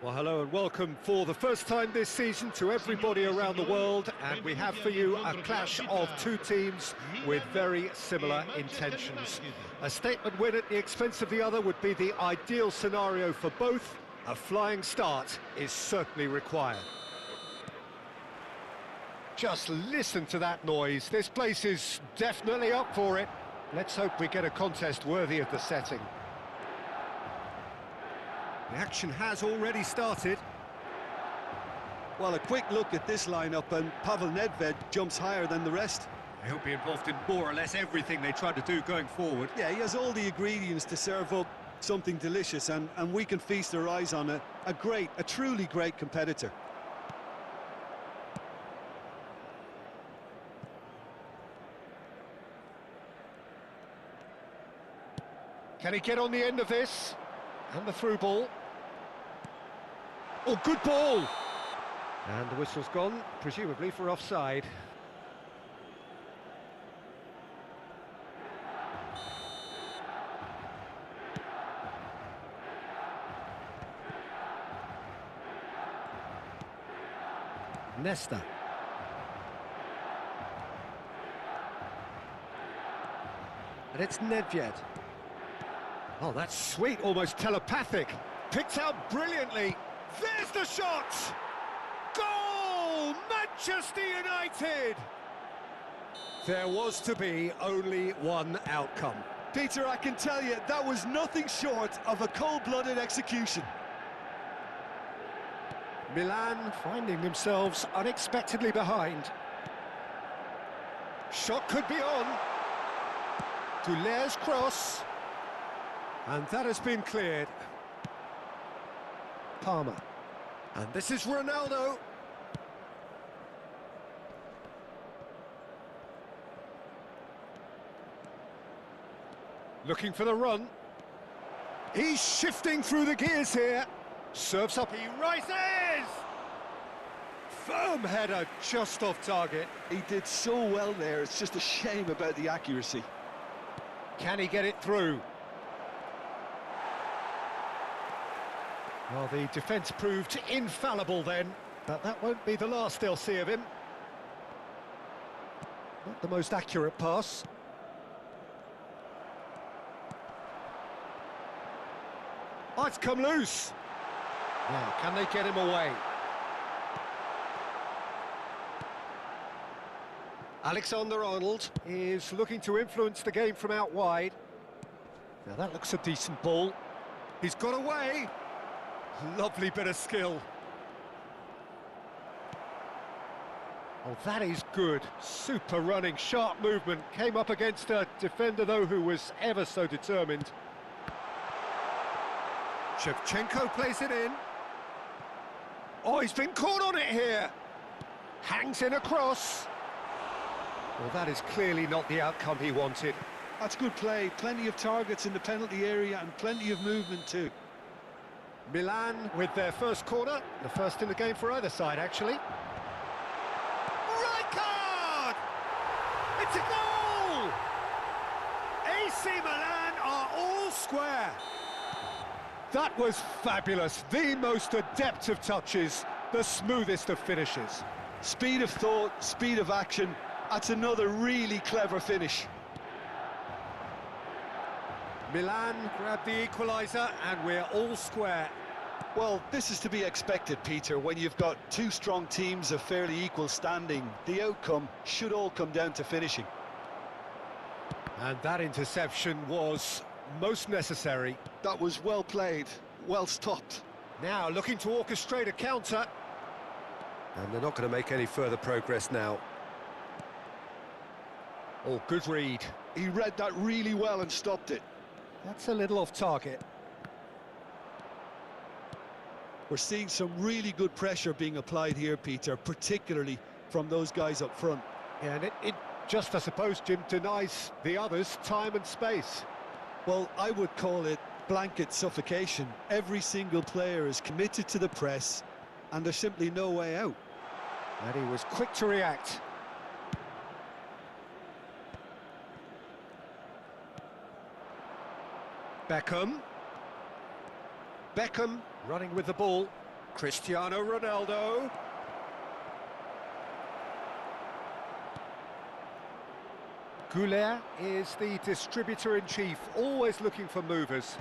Well, hello and welcome for the first time this season to everybody around the world, and we have for you a clash of two teams with very similar intentions. A statement win at the expense of the other would be the ideal scenario for both. A flying start is certainly required. Just listen to that noise. This place is definitely up for it. Let's hope we get a contest worthy of the setting. The action has already started. Well, a quick look at this lineup, and Pavel Nedved jumps higher than the rest. He'll be involved in more or less everything they try to do going forward. Yeah, he has all the ingredients to serve up something delicious, and we can feast our eyes on a truly great competitor. Can he get on the end of this? And the through ball. Oh, good ball! And the whistle's gone, presumably for offside. Nesta. And it's Nedved. Oh, that's sweet, almost telepathic. Picked out brilliantly. There's the shot! Goal! Manchester United! There was to be only one outcome. Peter, I can tell you, that was nothing short of a cold-blooded execution. Milan finding themselves unexpectedly behind. Shot could be on. Douler's cross. And that has been cleared. Palmer. And this is Ronaldo. Looking for the run. He's shifting through the gears here. Serves up, he rises! Firm header, just off target. He did so well there, it's just a shame about the accuracy. Can he get it through? Well, the defence proved infallible then, but that won't be the last they'll see of him. Not the most accurate pass. Oh, it's come loose. Now, can they get him away? Alexander-Arnold is looking to influence the game from out wide. Now, that looks a decent ball. He's got away. Lovely bit of skill. Oh, that is good. Super running, sharp movement. Came up against a defender, though, who was ever so determined. Shevchenko plays it in. Oh, he's been caught on it here. Hangs in across. Well, that is clearly not the outcome he wanted. That's good play. Plenty of targets in the penalty area and plenty of movement too. Milan with their first corner, the first in the game for either side, actually. Right card! It's a goal! AC Milan are all square. That was fabulous. The most adept of touches, the smoothest of finishes. Speed of thought, speed of action. That's another really clever finish. Milan grabbed the equaliser and we're all square. Well, this is to be expected, Peter. When you've got two strong teams of fairly equal standing, the outcome should all come down to finishing. And that interception was most necessary. That was well played, well stopped. Now looking to orchestrate a counter. And they're not going to make any further progress now. Oh, good read. He read that really well and stopped it. That's a little off target. We're seeing some really good pressure being applied here, Peter, particularly from those guys up front. Yeah, and it just, I suppose, Jim, denies the others time and space. Well, I would call it blanket suffocation. Every single player is committed to the press, and there's simply no way out. And he was quick to react. Beckham running with the ball. Cristiano Ronaldo. Goulet is the distributor-in-chief, always looking for movers.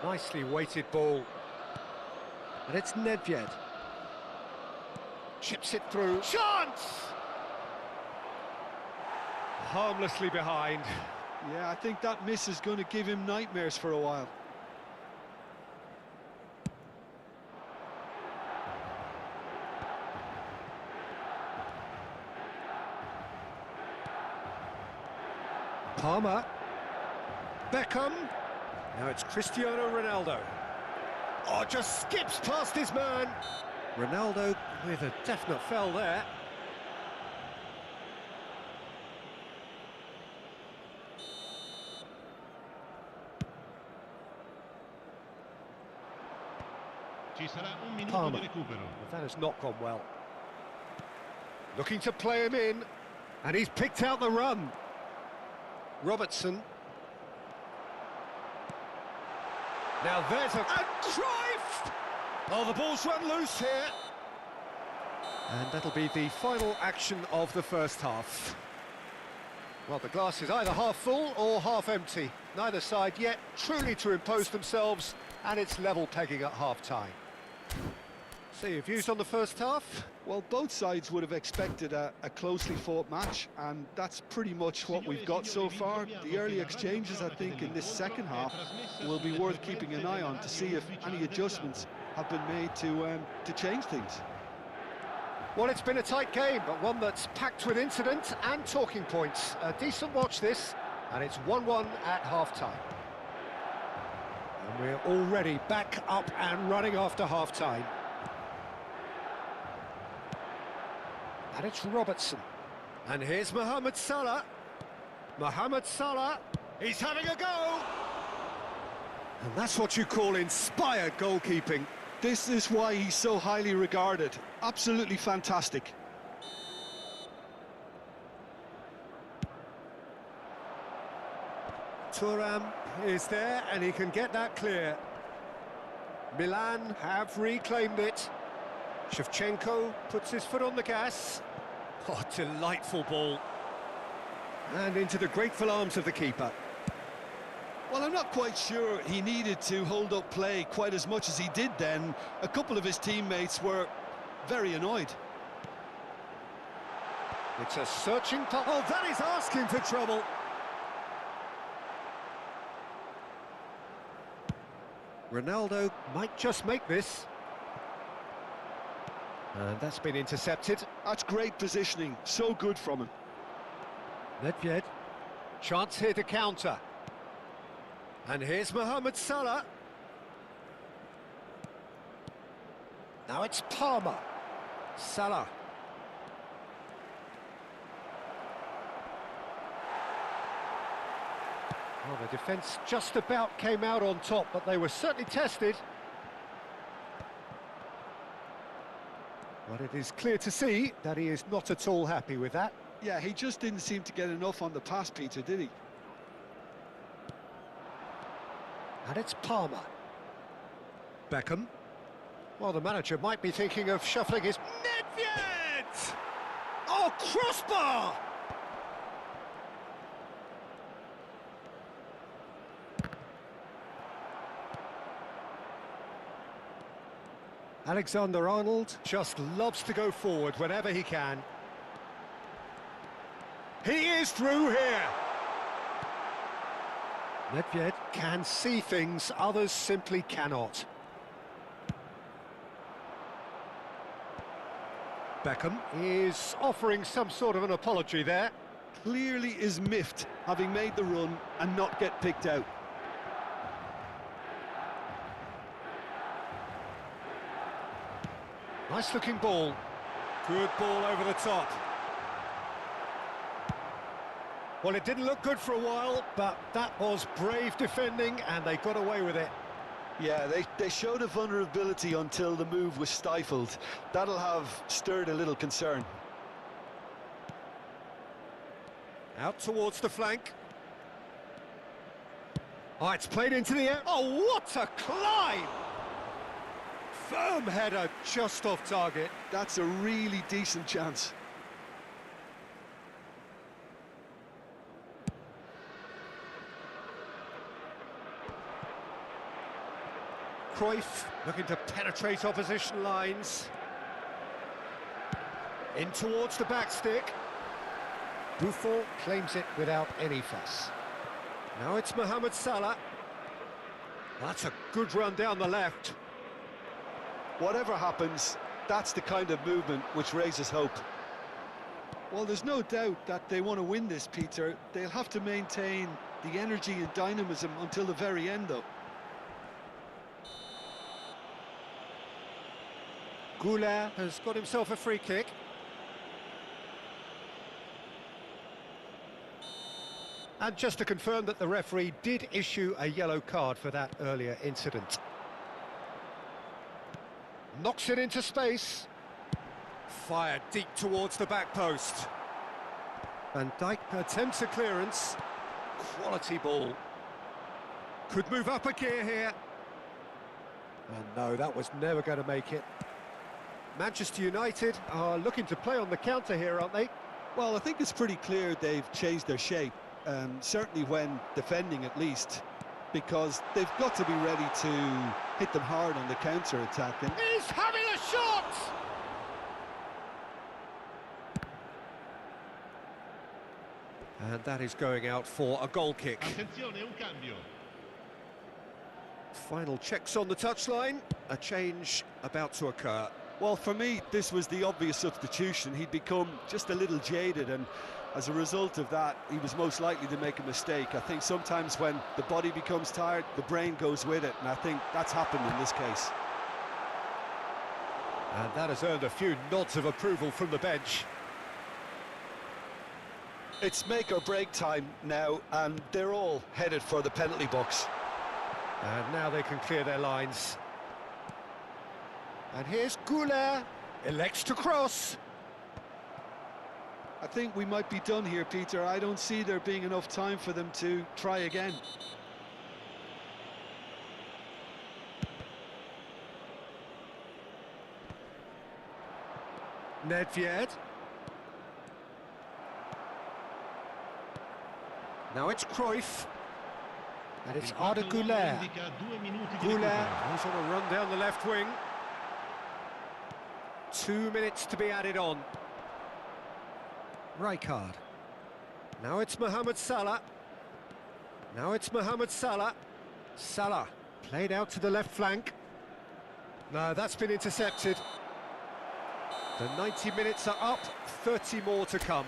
Nicely weighted ball. And it's Nedved. Chips it through. Chance! Harmlessly behind. Yeah, I think that miss is going to give him nightmares for a while. Palmer. Beckham. Now it's Cristiano Ronaldo. Oh, just skips past his man. Ronaldo with a definite foul there. Palmer. That has not gone well. Looking to play him in, and he's picked out the run. Robertson. Now there's a... And Cruyff! Oh, the ball's run loose here. And that'll be the final action of the first half. Well, the glass is either half full or half empty. Neither side yet truly to impose themselves, and it's level pegging at half-time. So your views on the first half? Well, both sides would have expected a closely fought match, and that's pretty much what we've got so far. The early exchanges, I think, in this second half will be worth keeping an eye on to see if any adjustments have been made to change things. Well, it's been a tight game, but one that's packed with incident and talking points. A decent watch this, and it's 1-1 at half-time. And we're already back up and running after half-time. And it's Robertson. And here's Mohamed Salah. Mohamed Salah, he's having a go! And that's what you call inspired goalkeeping. This is why he's so highly regarded. Absolutely fantastic. Thuram is there, and he can get that clear. Milan have reclaimed it. Shevchenko puts his foot on the gas. Oh, delightful ball. And into the grateful arms of the keeper. Well, I'm not quite sure he needed to hold up play quite as much as he did then. A couple of his teammates were very annoyed. It's a searching... Oh, that is asking for trouble. Ronaldo might just make this. And that's been intercepted. That's great positioning, so good from him. Nedved, chance here to counter. And here's Mohamed Salah. Now it's Palmer. Salah. Well, the defence just about came out on top, but they were certainly tested. But it is clear to see that he is not at all happy with that. Yeah, he just didn't seem to get enough on the pass, Peter, did he? And it's Palmer. Beckham. Well, the manager might be thinking of shuffling his... Nedved! Oh, crossbar! Alexander-Arnold just loves to go forward whenever he can. He is through here! Nedved can see things others simply cannot. Beckham is offering some sort of an apology there. Clearly is miffed, having made the run and not get picked out. Nice looking ball. Good ball over the top. Well, it didn't look good for a while, but that was brave defending and they got away with it. Yeah, they showed a vulnerability until the move was stifled. That'll have stirred a little concern. Out towards the flank. Oh, it's played into the air. Oh, what a climb! Firm header just off target. That's a really decent chance. Cruyff looking to penetrate opposition lines. In towards the back stick. Buffon claims it without any fuss. Now it's Mohamed Salah. That's a good run down the left. Whatever happens, that's the kind of movement which raises hope. Well, there's no doubt that they want to win this, Peter. They'll have to maintain the energy and dynamism until the very end, though. Goulart has got himself a free kick. And just to confirm that the referee did issue a yellow card for that earlier incident. Knocks it into space. Fired deep towards the back post. Van Dijk attempts a clearance. Quality ball. Could move up a gear here. And no, that was never going to make it. Manchester United are looking to play on the counter here, aren't they? Well, I think it's pretty clear they've changed their shape, certainly when defending at least, because they've got to be ready to hit them hard on the counter-attack. And he's having a shot! And that is going out for a goal kick. Final checks on the touchline. A change about to occur. Well, for me, this was the obvious substitution. He'd become just a little jaded, and as a result of that, he was most likely to make a mistake. I think sometimes when the body becomes tired, the brain goes with it, and I think that's happened in this case. And that has earned a few nods of approval from the bench. It's make or break time now, and they're all headed for the penalty box. And now they can clear their lines. And here's Goulart, elects to cross. I think we might be done here, Peter. I don't see there being enough time for them to try again. Nedved. Now it's Cruyff. And it's Arda Goulart. Goulart, who's on a run down the left wing. 2 minutes to be added on. Rijkaard. Now it's Mohamed Salah. Now it's Mohamed Salah. Salah played out to the left flank. No, that's been intercepted. The 90 minutes are up, 30 more to come.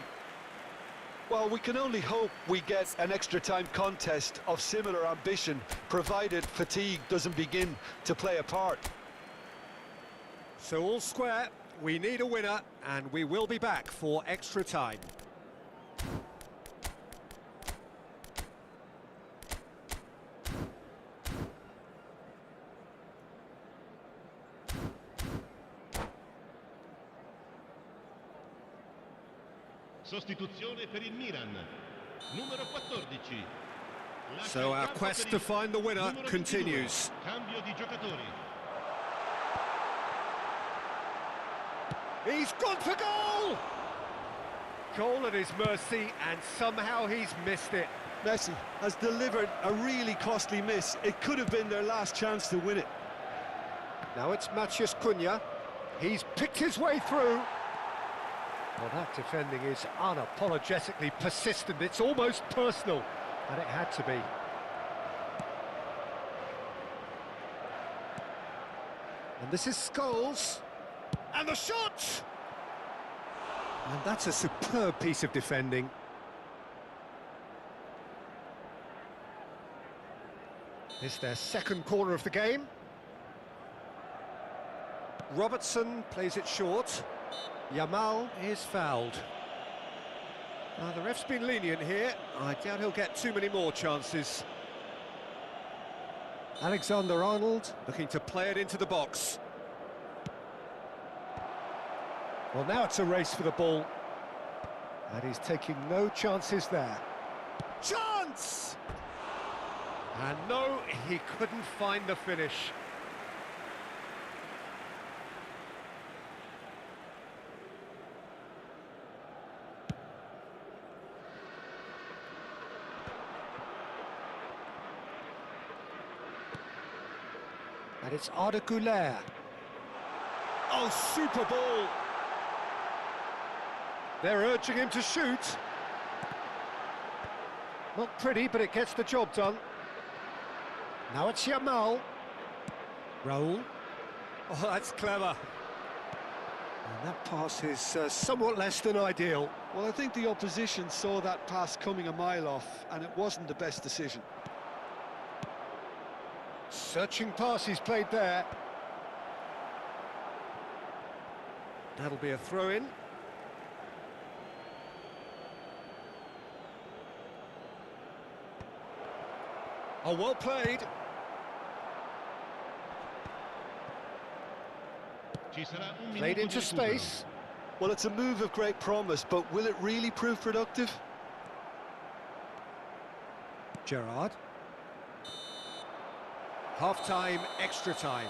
Well, we can only hope we get an extra-time contest of similar ambition, provided fatigue doesn't begin to play a part. So all square, we need a winner, and we will be back for extra time. Sostituzione per il Milan. Numero 14. So our quest to find the winner continues. Cambio di giocatori. He's gone for goal! Goal at his mercy, and somehow he's missed it. Messi has delivered a really costly miss. It could have been their last chance to win it. Now it's Matheus Cunha. He's picked his way through. Well, that defending is unapologetically persistent. It's almost personal, and it had to be. And this is Scholes. And the shot! And that's a superb piece of defending. It's their second corner of the game. Robertson plays it short. Yamal is fouled. Now, the ref's been lenient here. I doubt he'll get too many more chances. Alexander-Arnold looking to play it into the box. Well, now it's a race for the ball. And he's taking no chances there. Chance! And no, he couldn't find the finish. And it's Arda Güler. Oh, super ball! They're urging him to shoot. Not pretty, but it gets the job done. Now it's Yamal. Raul. Oh, that's clever. And that pass is somewhat less than ideal. Well, I think the opposition saw that pass coming a mile off, and it wasn't the best decision. Searching pass he's played there. That'll be a throw-in. Oh, well played. Played into space. Well, it's a move of great promise, but will it really prove productive? Gerrard. Half-time, extra time.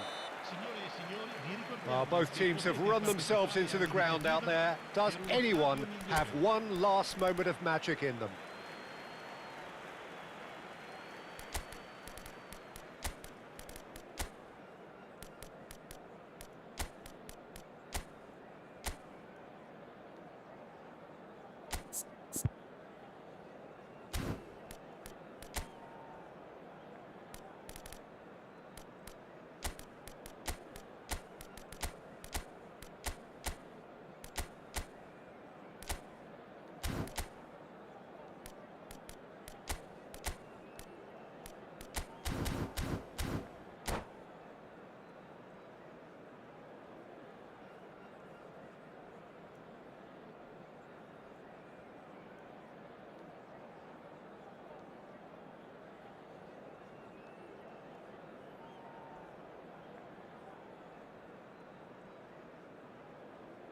Well, both teams have run themselves into the ground out there. Does anyone have one last moment of magic in them?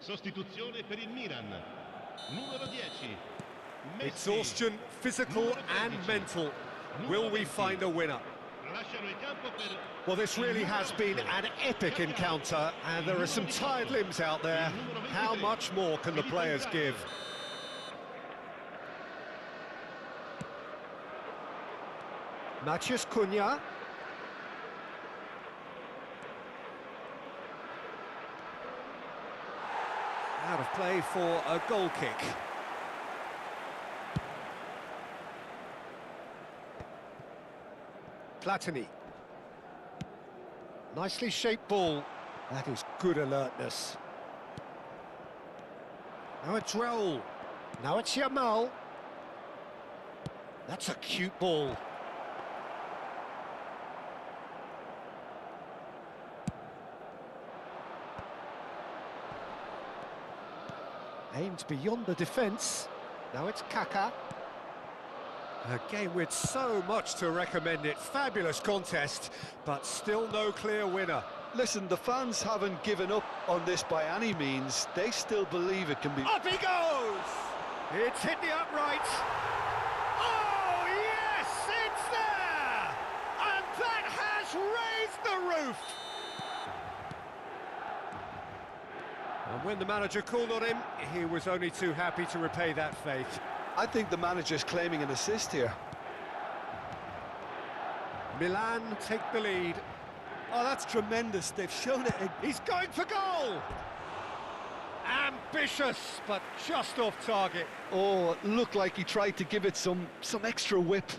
Sostituzione per il Milan. Numero 10. Messi. Exhaustion, physical and mental. Will we find a winner? Well, this really has been an epic encounter, and there are some tired limbs out there. How much more can the players give? Matheus Cunha. Out of play for a goal kick. Platini. Nicely shaped ball. That is good alertness. Now it's Raul. Now it's Yamal. That's a cute ball. Aimed beyond the defence. Now it's Kaká. A game with so much to recommend it. Fabulous contest, but still no clear winner. Listen, the fans haven't given up on this by any means. They still believe it can be... Up he goes! It's hit the uprights. Oh, yes, it's there! And that has raised the roof! And when the manager called on him, he was only too happy to repay that faith. I think the manager's claiming an assist here. Milan take the lead. Oh, that's tremendous. They've shown it. He's going for goal! Ambitious, but just off target. Oh, it looked like he tried to give it some extra whip.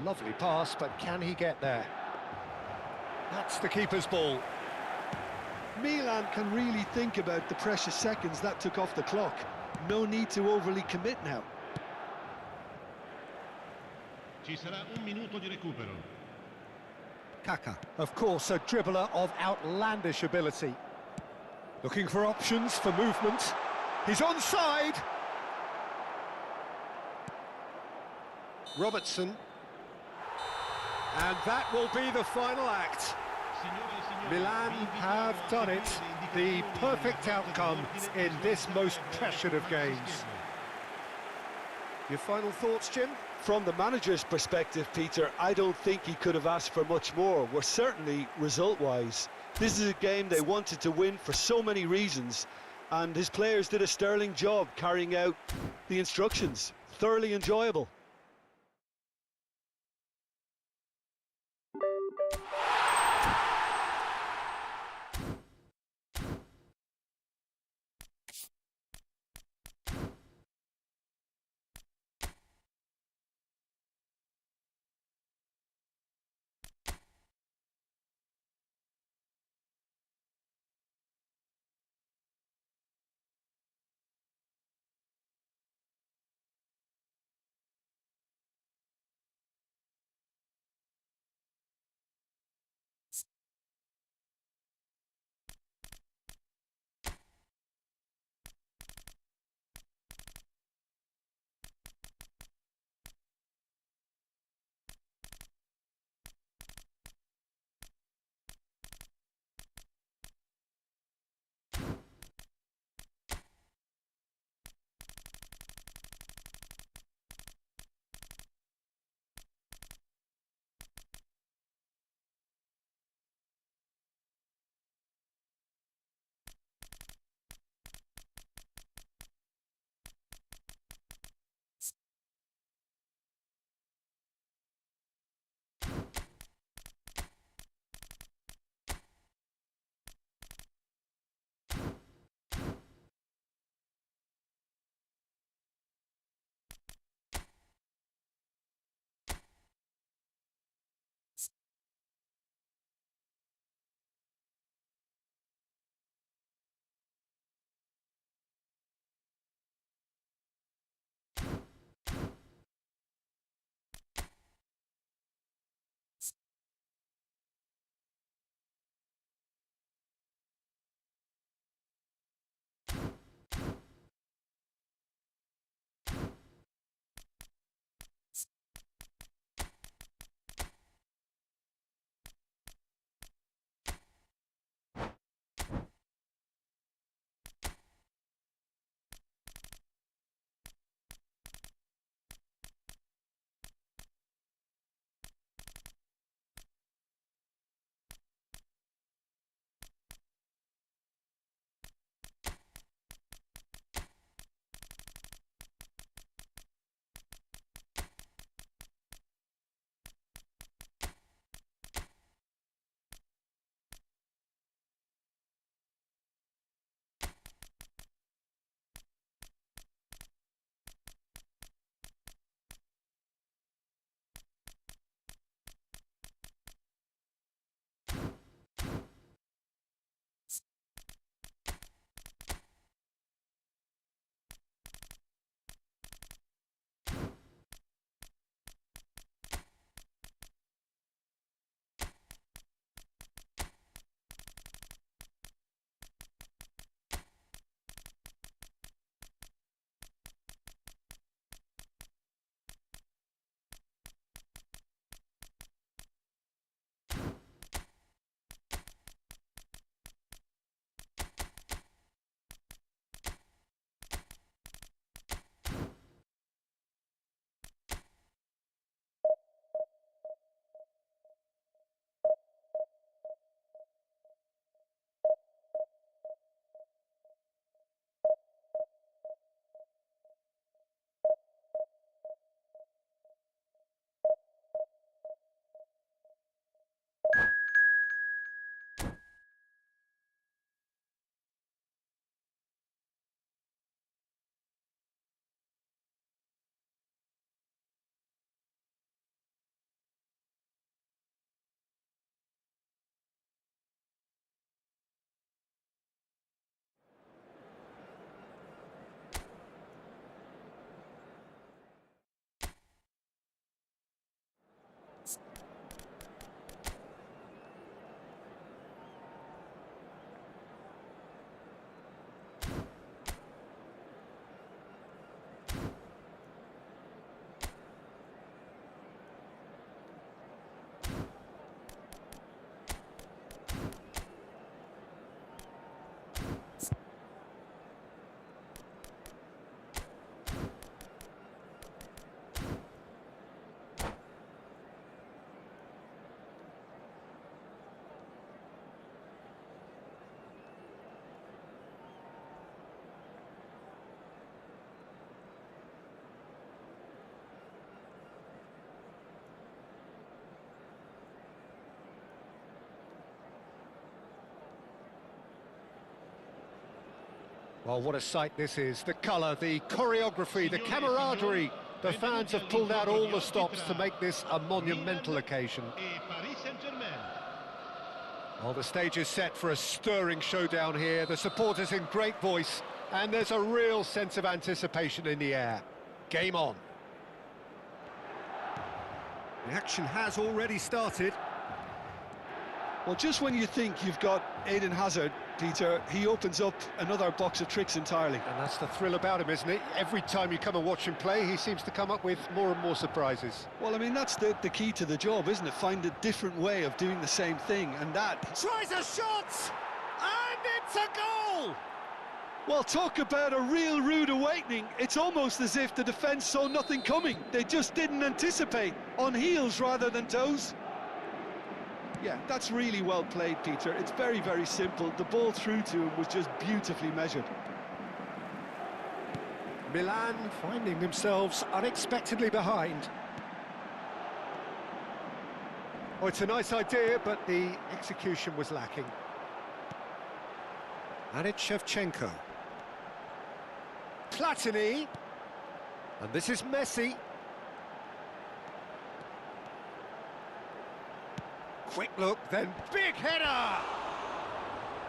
Lovely pass, but can he get there? That's the keeper's ball. Milan can really think about the precious seconds that took off the clock. No need to overly commit now. Ci sarà un minuto di recupero. Kaka, of course, a dribbler of outlandish ability. Looking for options for movement. He's onside. Robertson. And that will be the final act. Milan have done it. The perfect outcome in this most pressured of games. Your final thoughts, Jim? From the manager's perspective, Peter, I don't think he could have asked for much more. We're certainly result-wise. This is a game they wanted to win for so many reasons, and his players did a sterling job carrying out the instructions. Thoroughly enjoyable. Well, what a sight this is. The colour, the choreography, the camaraderie. The fans have pulled out all the stops to make this a monumental occasion. Well, the stage is set for a stirring showdown here. The supporters in great voice, and there's a real sense of anticipation in the air. Game on. The action has already started. Well, just when you think you've got Eden Hazard, Peter, he opens up another box of tricks entirely. And that's the thrill about him, isn't it? Every time you come and watch him play, he seems to come up with more and more surprises. Well, I mean, that's the key to the job, isn't it? Find a different way of doing the same thing, and that... Tries a shot! And it's a goal! Well, talk about a real rude awakening. It's almost as if the defence saw nothing coming. They just didn't anticipate, on heels rather than toes. Yeah, that's really well played, Peter. It's very, very simple. The ball through to him was just beautifully measured. Milan finding themselves unexpectedly behind. Oh, it's a nice idea, but the execution was lacking. And it's Shevchenko. Platini. And this is Messi. Quick look, then big header!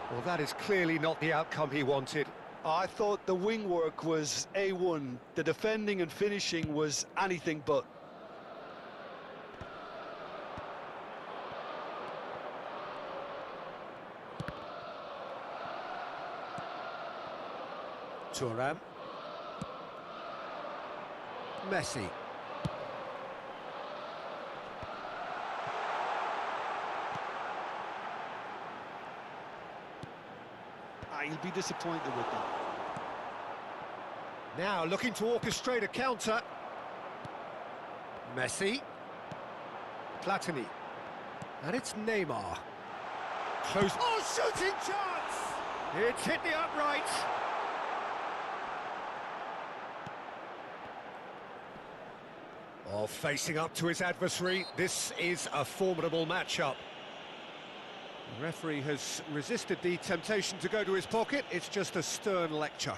Well, that is clearly not the outcome he wanted. I thought the wing work was A1. The defending and finishing was anything but. Thuram. Messi. He'll be disappointed with them. Now looking to orchestrate a counter. Messi. Platini. And it's Neymar. Close. Oh, shooting chance! It's hit the upright. Oh, facing up to his adversary. This is a formidable matchup. The referee has resisted the temptation to go to his pocket. It's just a stern lecture.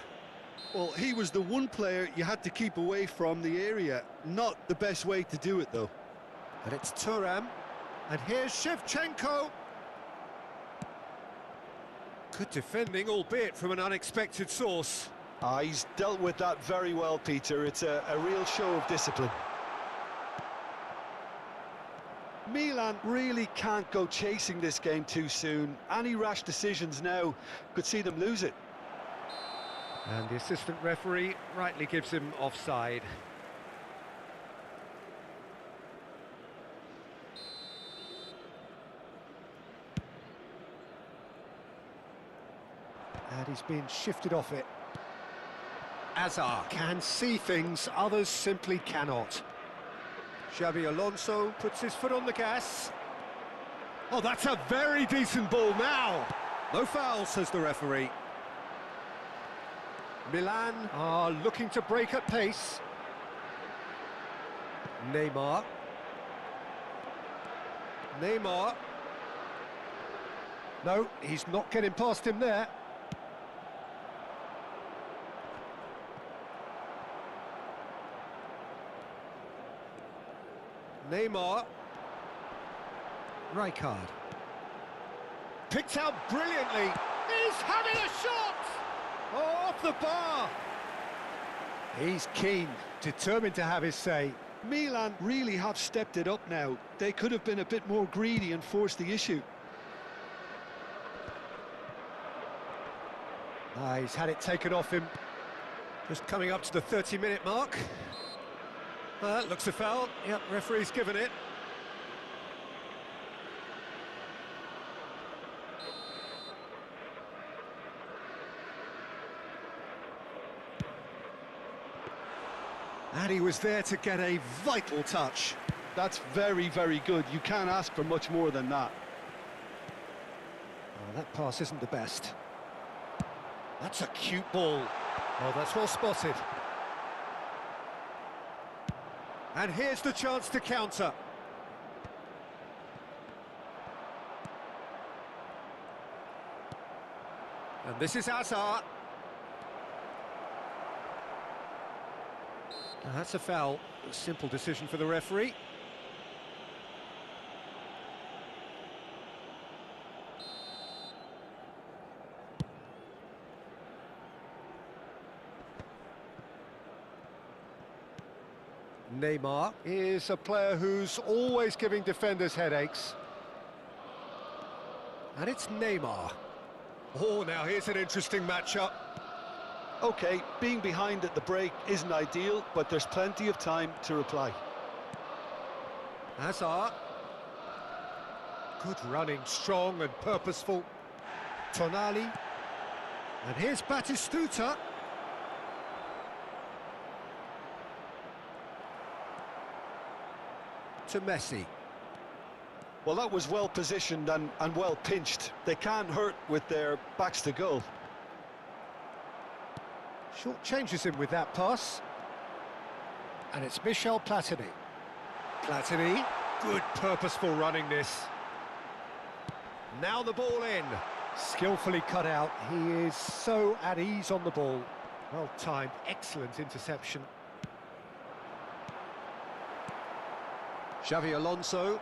Well, he was the one player you had to keep away from the area. Not the best way to do it, though. And it's Thuram. And here's Shevchenko. Good defending, albeit from an unexpected source. He's dealt with that very well, Peter. It's a real show of discipline. Milan really can't go chasing this game too soon. Any rash decisions now could see them lose it. And the assistant referee rightly gives him offside. And he's been shifted off it. Azar can see things, others simply cannot. Xabi Alonso puts his foot on the gas. Oh, that's a very decent ball now. No foul, says the referee. Milan are looking to break at pace. Neymar. Neymar. No, he's not getting past him there. Neymar. Rijkaard. Picked out brilliantly. He's having a shot! Oh, off the bar! He's keen, determined to have his say. Milan really have stepped it up now. They could have been a bit more greedy and forced the issue. He's had it taken off him. Just coming up to the 30-minute mark. That looks a foul. Yep, referee's given it. And he was there to get a vital touch. That's very, very good. You can't ask for much more than that. Oh, that pass isn't the best. That's a cute ball. Oh, that's well spotted. And here's the chance to counter. And this is Azar. That's a foul. A simple decision for the referee. Neymar is a player who's always giving defenders headaches. And it's Neymar. Oh, now here's an interesting matchup. Okay, being behind at the break isn't ideal, but there's plenty of time to reply. Hazard. Good running, strong and purposeful. Tonali. And here's Batistuta. To Messi. Well, that was well positioned and well pinched. They can't hurt with their backs to goal. Short changes him with that pass. And it's Michel Platini. Platini, good purposeful running this. Now the ball in. Skillfully cut out. He is so at ease on the ball. Well timed, excellent interception. Xavi Alonso.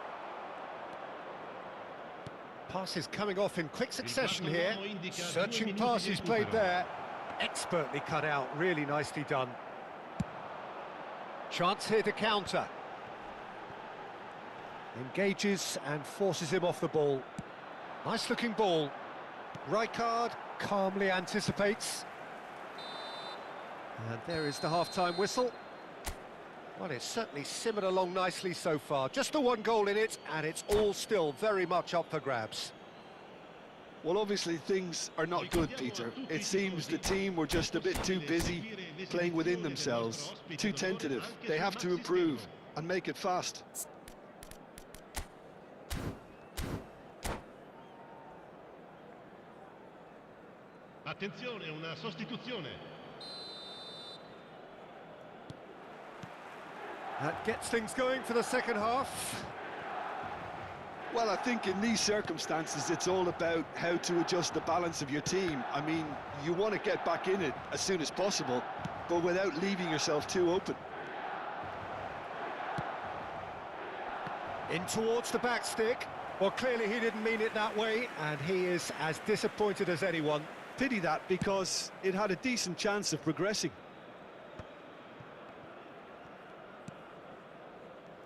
Passes coming off in quick succession here. Searching passes played there. Expertly cut out, really nicely done. Chance here to counter. Engages and forces him off the ball. Nice looking ball. Rijkaard calmly anticipates. And there is the half-time whistle. Well, it's certainly simmered along nicely so far. Just the one goal in it, and it's all still very much up for grabs. Well, obviously things are not good, Peter. It seems the team were just a bit too busy playing within themselves, too tentative. They have to improve and make it fast. Attenzione, una sostituzione. That gets things going for the second half. Well, I think in these circumstances, it's all about how to adjust the balance of your team. I mean, you want to get back in it as soon as possible, but without leaving yourself too open. In towards the back stick. Well, clearly he didn't mean it that way, and he is as disappointed as anyone. Pity that, because it had a decent chance of progressing.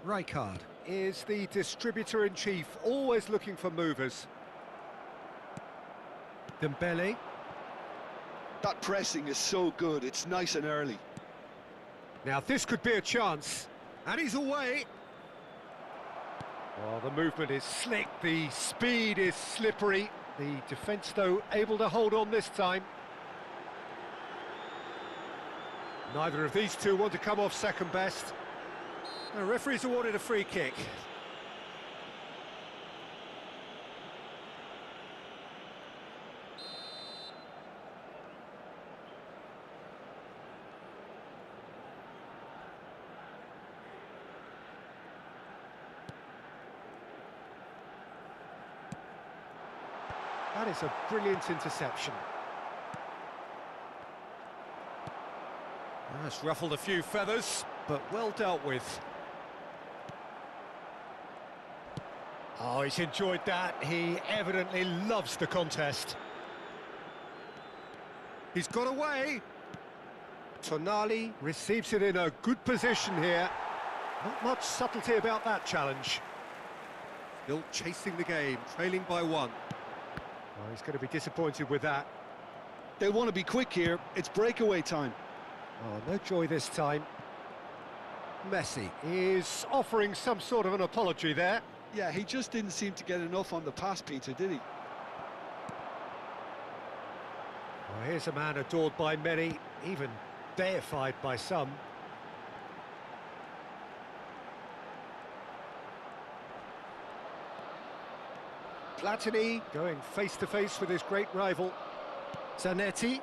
Rijkaard is the distributor-in-chief, always looking for movers. Dembele. That pressing is so good, it's nice and early. Now this could be a chance, and he's away. Well, the movement is slick, the speed is slippery. The defence, though, able to hold on this time. Neither of these two want to come off second best. The referee's awarded a free kick. That is a brilliant interception. That's ruffled a few feathers, but well dealt with. Oh, he's enjoyed that. He evidently loves the contest. He's got away. Tonali receives it in a good position here. Not much subtlety about that challenge. Still chasing the game, trailing by one. Oh, he's going to be disappointed with that. They want to be quick here. It's breakaway time. Oh, no joy this time. Messi is offering some sort of an apology there. Yeah, he just didn't seem to get enough on the pass, Peter, did he? Well, here's a man adored by many, even deified by some. Platini going face-to-face with his great rival. Zanetti.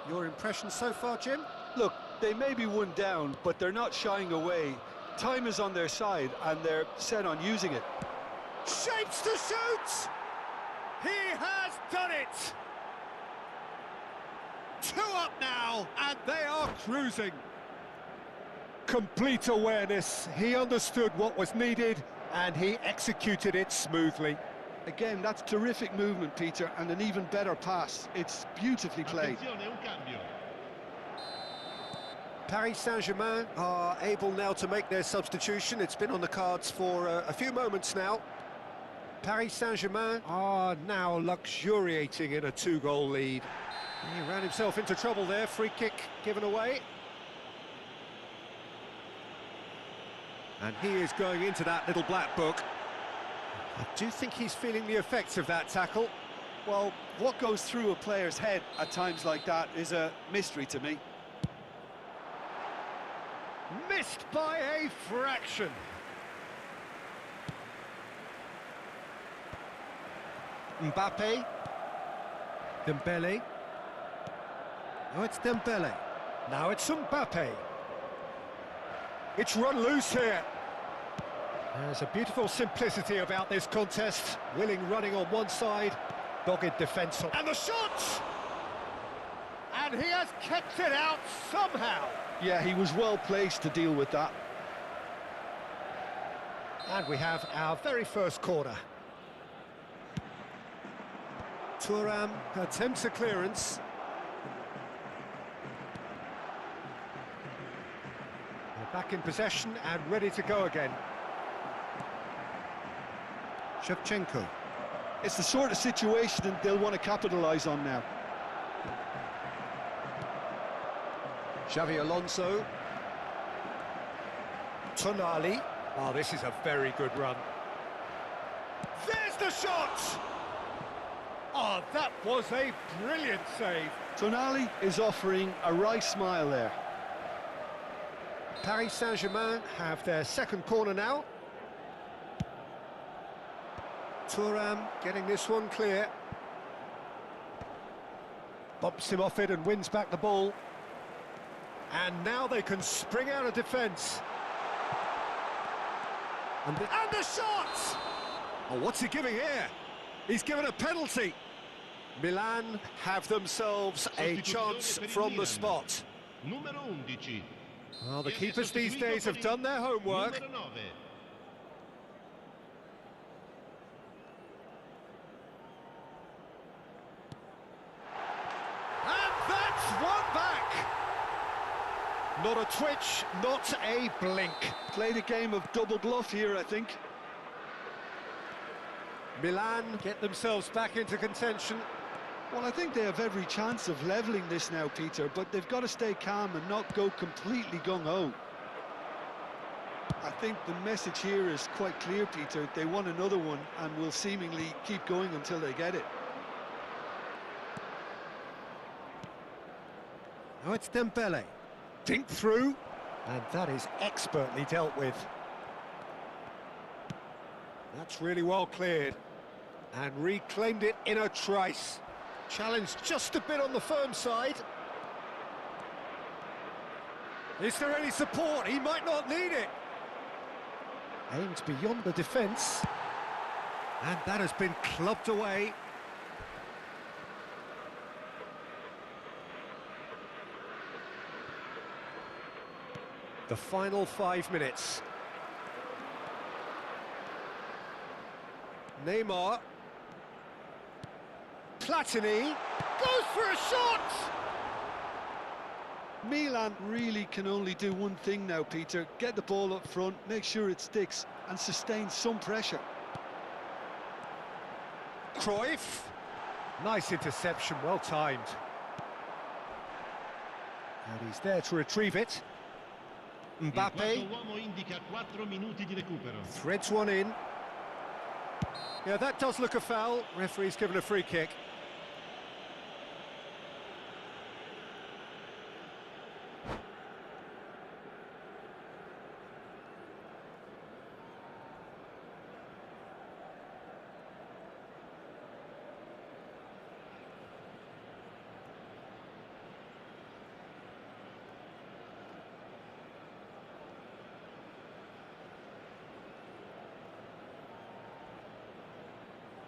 Your impression so far, Jim? Look, they may be one down, but they're not shying away. Time is on their side, and they're set on using it. Shapes to shoot! He has done it! 2 up now, and they are cruising. complete awareness. He understood what was needed and he executed it smoothly. Again, that's terrific movement, Peter, and an even better pass. It's beautifully played. Attenzione, un cambio. Paris Saint-Germain are able now to make their substitution. It's been on the cards for a few moments now. Paris Saint-Germain are now luxuriating in a 2-goal lead. He ran himself into trouble there, free kick given away. And he is going into that little black book. I do think he's feeling the effects of that tackle. Well, what goes through a player's head at times like that is a mystery to me. Missed by a fraction. Mbappe. Dembele. Now it's Dembele. Now it's Mbappe. It's run loose here. There's a beautiful simplicity about this contest. Willing running on one side, dogged defence. And the shot! And he has kept it out somehow. Yeah, he was well placed to deal with that. And we have our very first corner. Thuram attempts a clearance. They're back in possession and ready to go again. Shevchenko. It's the sort of situation they'll want to capitalise on now. Xavi Alonso. Tonali. Oh, this is a very good run. There's the shot! Oh, that was a brilliant save. Tonali is offering a wry smile there. Paris Saint-Germain have their second corner now. Thuram getting this one clear. Bumps him off it and wins back the ball. And now they can spring out of defence. And the shot! Oh, what's he giving here? He's given a penalty. Milan have themselves a chance from the spot. Numero 11. Well, the keepers these days have done their homework. Numero 9. And that's one back. Not a twitch, not a blink. Played a game of double bluff here, I think. Milan get themselves back into contention. Well, I think they have every chance of levelling this now, Peter, but they've got to stay calm and not go completely gung-ho. I think the message here is quite clear, Peter. They want another one and will seemingly keep going until they get it. Now it's Dembele. Dink through, and that is expertly dealt with. That's really well cleared. And reclaimed it in a trice. Challenged just a bit on the firm side. Is there any support? He might not need it. Aimed beyond the defence. And that has been clubbed away. The final 5 minutes. Neymar. Platini goes for a shot! Milan really can only do one thing now, Peter. Get the ball up front, make sure it sticks, and sustain some pressure. Cruyff. Nice interception, well timed. And he's there to retrieve it. Mbappe threads one in. Yeah, that does look a foul. Referee's given a free kick.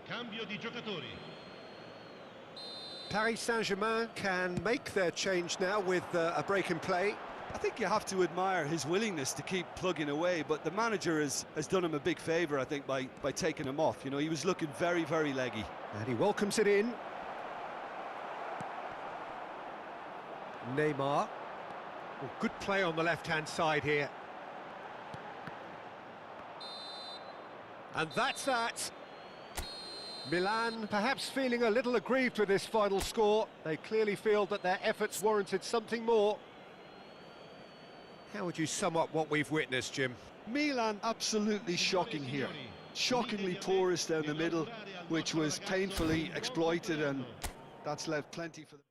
Cambio di giocatori. Paris Saint-Germain can make their change now with a break in play. I think you have to admire his willingness to keep plugging away, but the manager has done him a big favour, I think, by taking him off. You know, he was looking very, very leggy. And he welcomes it in. Neymar. Well, good play on the left-hand side here. And that's that. Milan perhaps feeling a little aggrieved with this final score. They clearly feel that their efforts warranted something more. How would you sum up what we've witnessed, Jim? Milan absolutely shocking here. Shockingly porous down the middle, which was painfully exploited, and that's left plenty for them.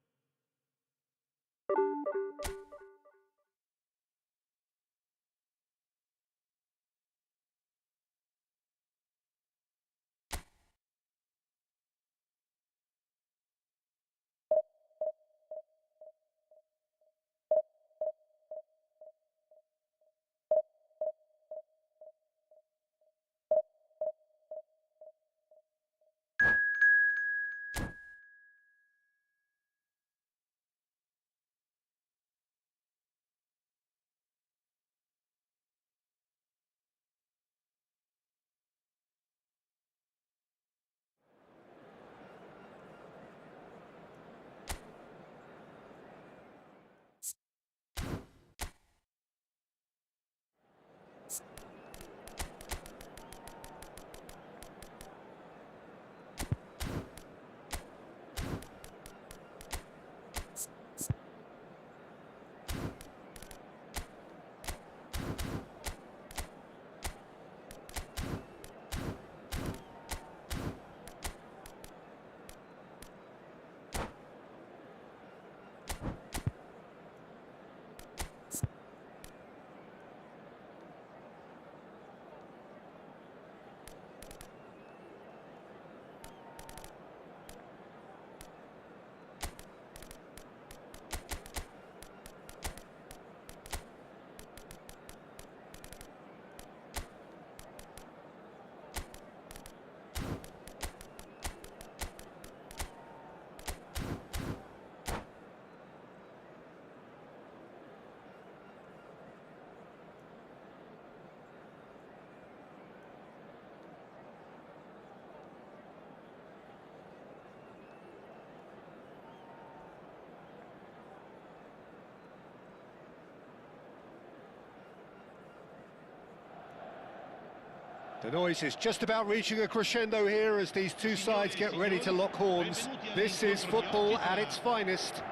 The noise is just about reaching a crescendo here as these two sides get ready to lock horns. This is football at its finest.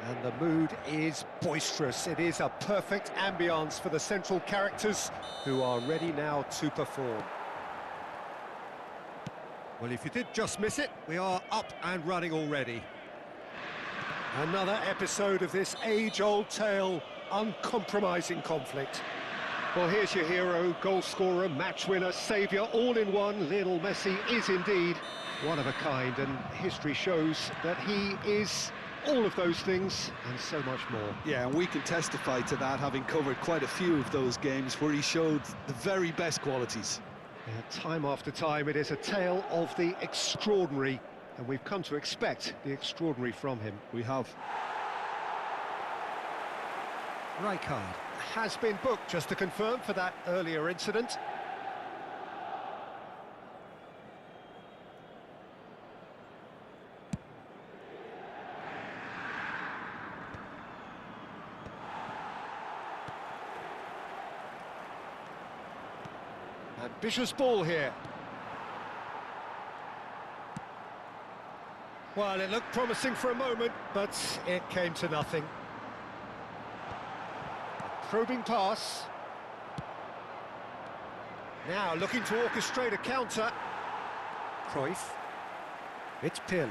And the mood is boisterous. It is a perfect ambience for the central characters who are ready now to perform. Well, if you did just miss it, we are up and running already. Another episode of this age-old tale, uncompromising conflict. Well, here's your hero, goal scorer, match winner, saviour, all in one. Lionel Messi is indeed one of a kind, and history shows that he is all of those things and so much more. Yeah, and we can testify to that, having covered quite a few of those games where he showed the very best qualities. Yeah, time after time, it is a tale of the extraordinary, and we've come to expect the extraordinary from him. We have. Rijkaard has been booked, just to confirm, for that earlier incident. Ambitious ball here. Well, it looked promising for a moment, but it came to nothing. Probing pass. Now looking to orchestrate a counter. Cruyff. It's Pirlo.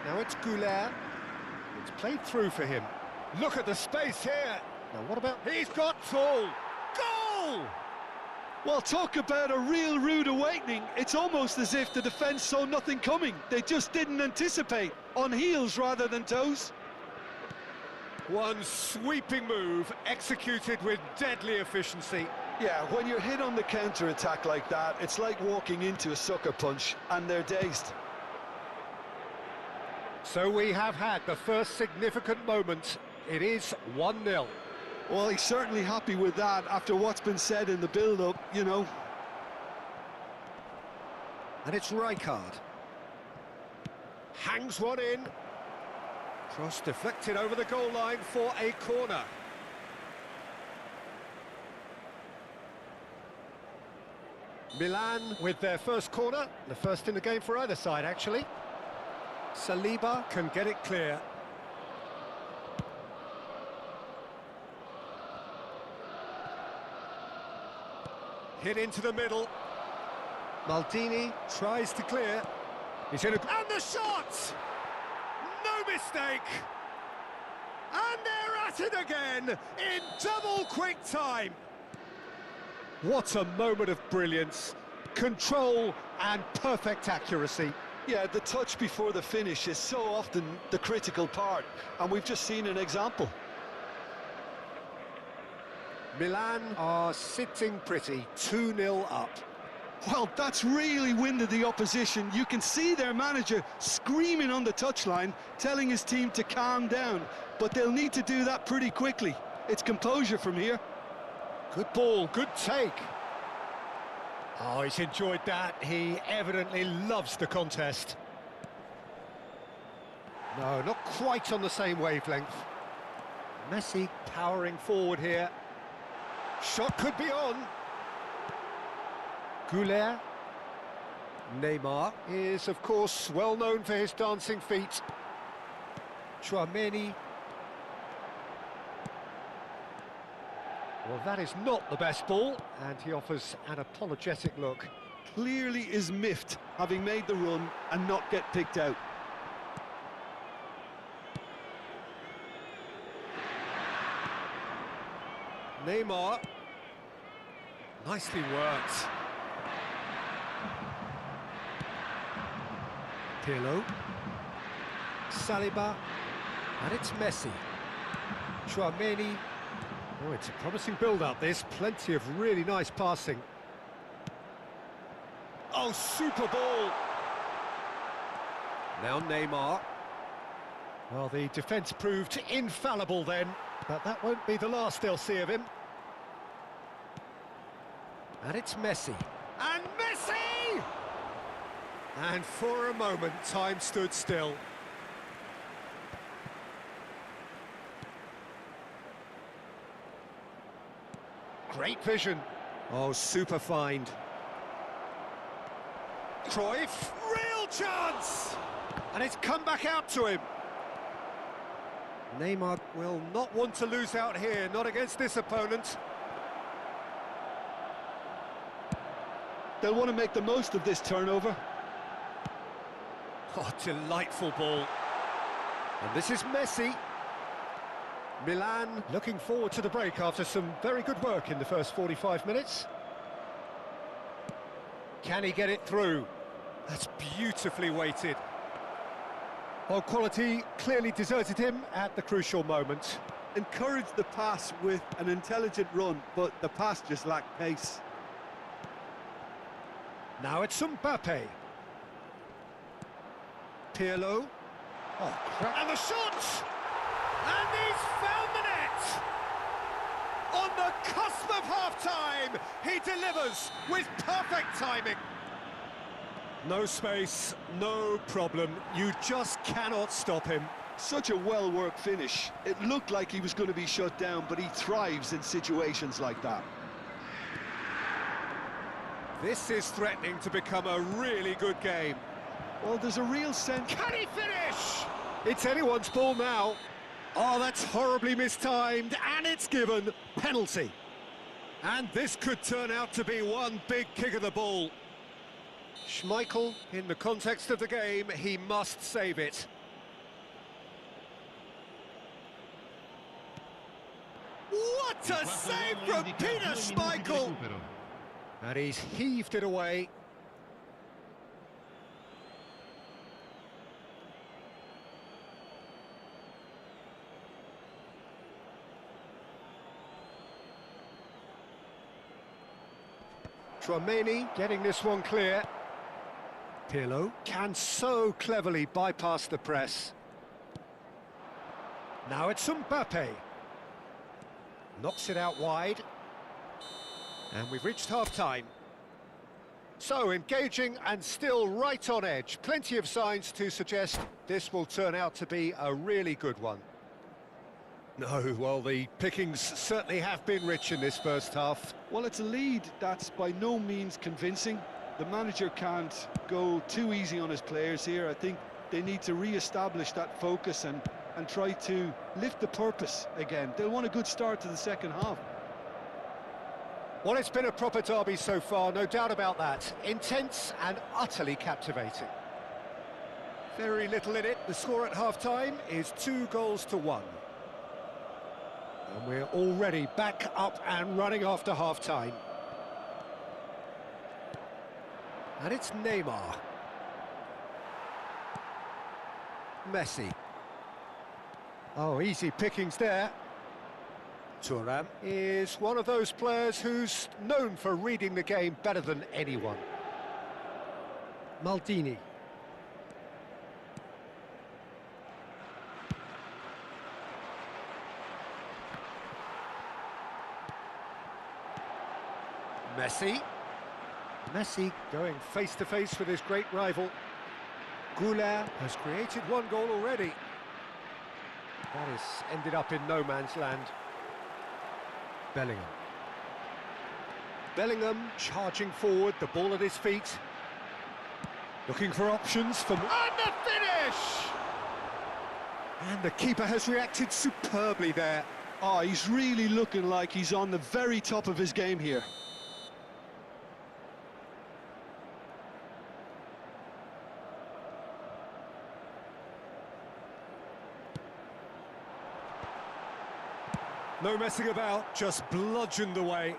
Now it's Goulart. It's played through for him. Look at the space here. Now what about... He's got full. Goal! Well, talk about a real rude awakening. It's almost as if the defence saw nothing coming. They just didn't anticipate. On heels rather than toes. One sweeping move, executed with deadly efficiency. Yeah, when you're hit on the counter-attack like that, it's like walking into a sucker punch, and they're dazed. So we have had the first significant moment. It is 1-0. Well, he's certainly happy with that after what's been said in the build-up, you know. And it's Rijkaard. Hangs one in. Cross deflected over the goal line for a corner. Milan with their first corner, the first in the game for either side, actually. Saliba can get it clear. Hit into the middle. Maldini tries to clear. He's in a... And the shot! No mistake! And they're at it again in double quick time. What a moment of brilliance, control and perfect accuracy. Yeah, the touch before the finish is so often the critical part, and we've just seen an example. Milan are sitting pretty, 2-0 up. Well, that's really winded the opposition. You can see their manager screaming on the touchline, telling his team to calm down, but they'll need to do that pretty quickly. It's composure from here. Good ball, good take. Oh, he's enjoyed that. He evidently loves the contest. No, not quite on the same wavelength. Messi powering forward here. Shot could be on. Goulet. Neymar is, of course, well known for his dancing feet. Tchouaméni. Well, that is not the best ball, and he offers an apologetic look. Clearly is miffed, having made the run and not get picked out. Neymar. Nicely worked. Pirlo. Saliba. And it's Messi. Tchouaméni. Oh, it's a promising build-up, this. Plenty of really nice passing. Oh, super ball! Now Neymar. Well, the defence proved infallible then, but that won't be the last they'll see of him. And it's Messi. And Messi! And for a moment, time stood still. Great vision. Oh, super find. Cruyff, real chance! And it's come back out to him. Neymar will not want to lose out here, not against this opponent. They'll want to make the most of this turnover. Oh, delightful ball. And this is Messi. Milan looking forward to the break after some very good work in the first 45 minutes. Can he get it through? That's beautifully weighted. Well, quality clearly deserted him at the crucial moment. Encouraged the pass with an intelligent run, but the pass just lacked pace. Now it's Mbappe. Pirlo. Oh, crap. And the shot! And he's found the net! On the cusp of half-time, he delivers with perfect timing. No space, no problem. You just cannot stop him. Such a well-worked finish. It looked like he was going to be shut down, but he thrives in situations like that. This is threatening to become a really good game. Well, there's a real sense... Can he finish? It's anyone's ball now. Oh, that's horribly mistimed, and it's given penalty. And this could turn out to be one big kick of the ball. Schmeichel, in the context of the game, he must save it. What a save from Peter Schmeichel! And he's heaved it away. Tchouaméni getting this one clear. Pirlo can so cleverly bypass the press. Now it's Mbappe. Knocks it out wide. And we've reached half-time. So, engaging and still right on edge. Plenty of signs to suggest this will turn out to be a really good one. No, well, the pickings certainly have been rich in this first half. Well, it's a lead that's by no means convincing. The manager can't go too easy on his players here. I think they need to re-establish that focus and try to lift the purpose again. They'll want a good start to the second half. Well, it's been a proper derby so far, no doubt about that. Intense and utterly captivating. Very little in it. The score at half-time is 2-1. And we're already back up and running after half-time. And it's Neymar. Messi. Oh, easy pickings there. Thuram is one of those players who's known for reading the game better than anyone. Maldini. Messi. Messi going face-to-face with his great rival. Goulart has created one goal already. That has ended up in no man's land. Bellingham charging forward, the ball at his feet. Looking for options for... And the finish! And the keeper has reacted superbly there. Oh, he's really looking like he's on the very top of his game here. No messing about, just bludgeoned away.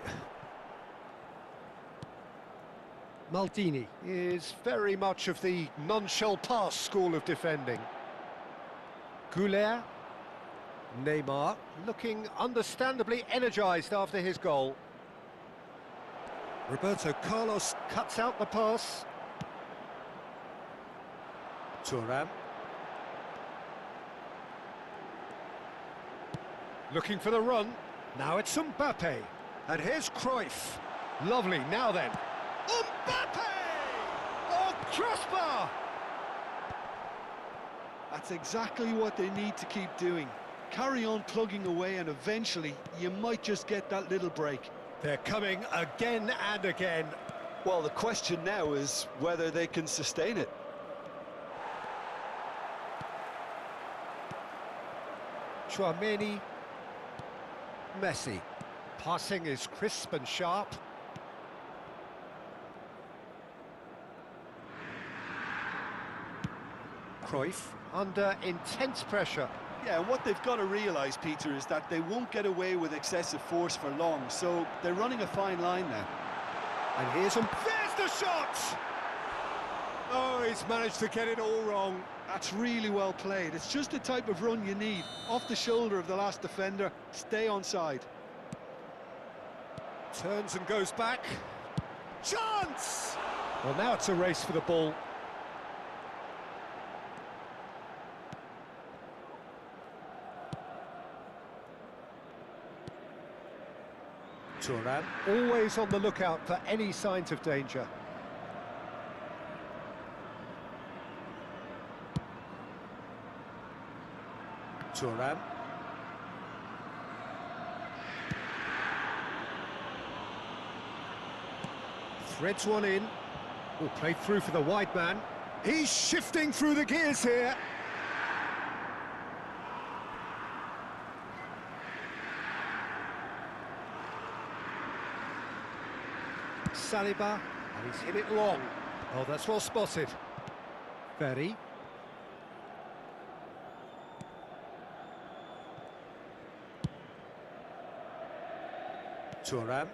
Maldini is very much of the non-shall-pass school of defending. Goulart. Neymar looking understandably energised after his goal. Roberto Carlos cuts out the pass. Thuram. Looking for the run. Now it's Mbappe. And here's Cruyff. Lovely, now then. Mbappe! Oh, crossbar! That's exactly what they need to keep doing. Carry on plugging away and eventually you might just get that little break. They're coming again and again. Well, the question now is whether they can sustain it. Tchouaméni. Messi. Passing is crisp and sharp. Cruyff under intense pressure. Yeah, and what they've got to realise, Peter, is that they won't get away with excessive force for long, so they're running a fine line now. And here's him. There's the shot! Oh, he's managed to get it all wrong. That's really well played. It's just the type of run you need. Off the shoulder of the last defender, stay onside. Turns and goes back. Chance! Well, now it's a race for the ball. Thuram, always on the lookout for any signs of danger. Thuram. Threads one in. Oh, played through for the wide man. He's shifting through the gears here. Saliba, and he's hit it long. Oh, that's well spotted. Ferry. Thuram.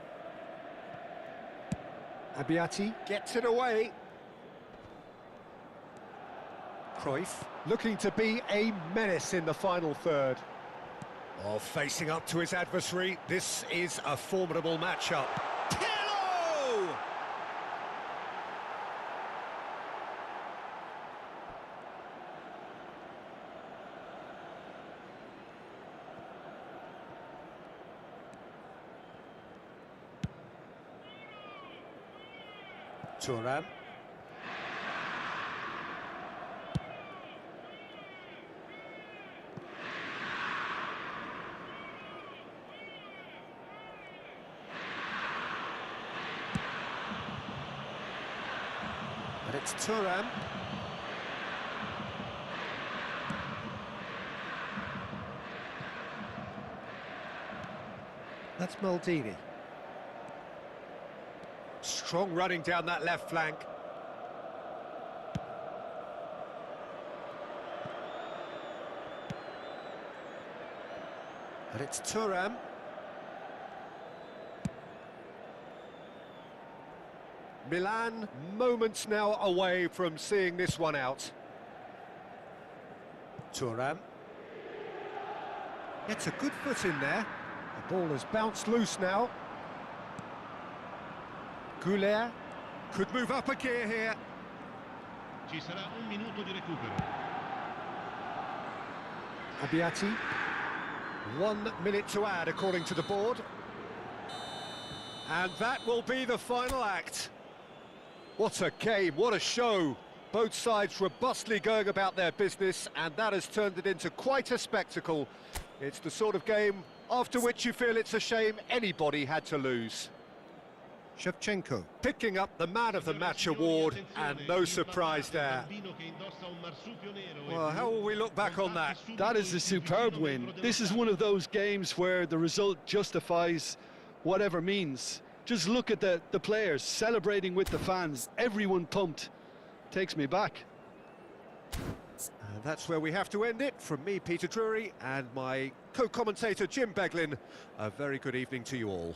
Abiati gets it away. Cruyff looking to be a menace in the final third. Oh, facing up to his adversary, this is a formidable matchup. Thuram. And it's Thuram. That's Maldini. Strong running down that left flank. And it's Thuram. Milan moments now away from seeing this one out. Thuram. Gets a good foot in there. The ball has bounced loose now. Goulet could move up a gear here. Ci sarà un minuto di recupero. Abbiati. 1 minute to add according to the board. And that will be the final act. What a game, what a show. Both sides robustly going about their business, and that has turned it into quite a spectacle. It's the sort of game after which you feel it's a shame anybody had to lose. Shevchenko picking up the Man of the Match award, and no surprise there. Well, how will we look back on that? That is a superb win. This is one of those games where the result justifies whatever means. Just look at the players celebrating with the fans. Everyone pumped. Takes me back. And that's where we have to end it. From me, Peter Drury, and my co-commentator, Jim Beglin, a very good evening to you all.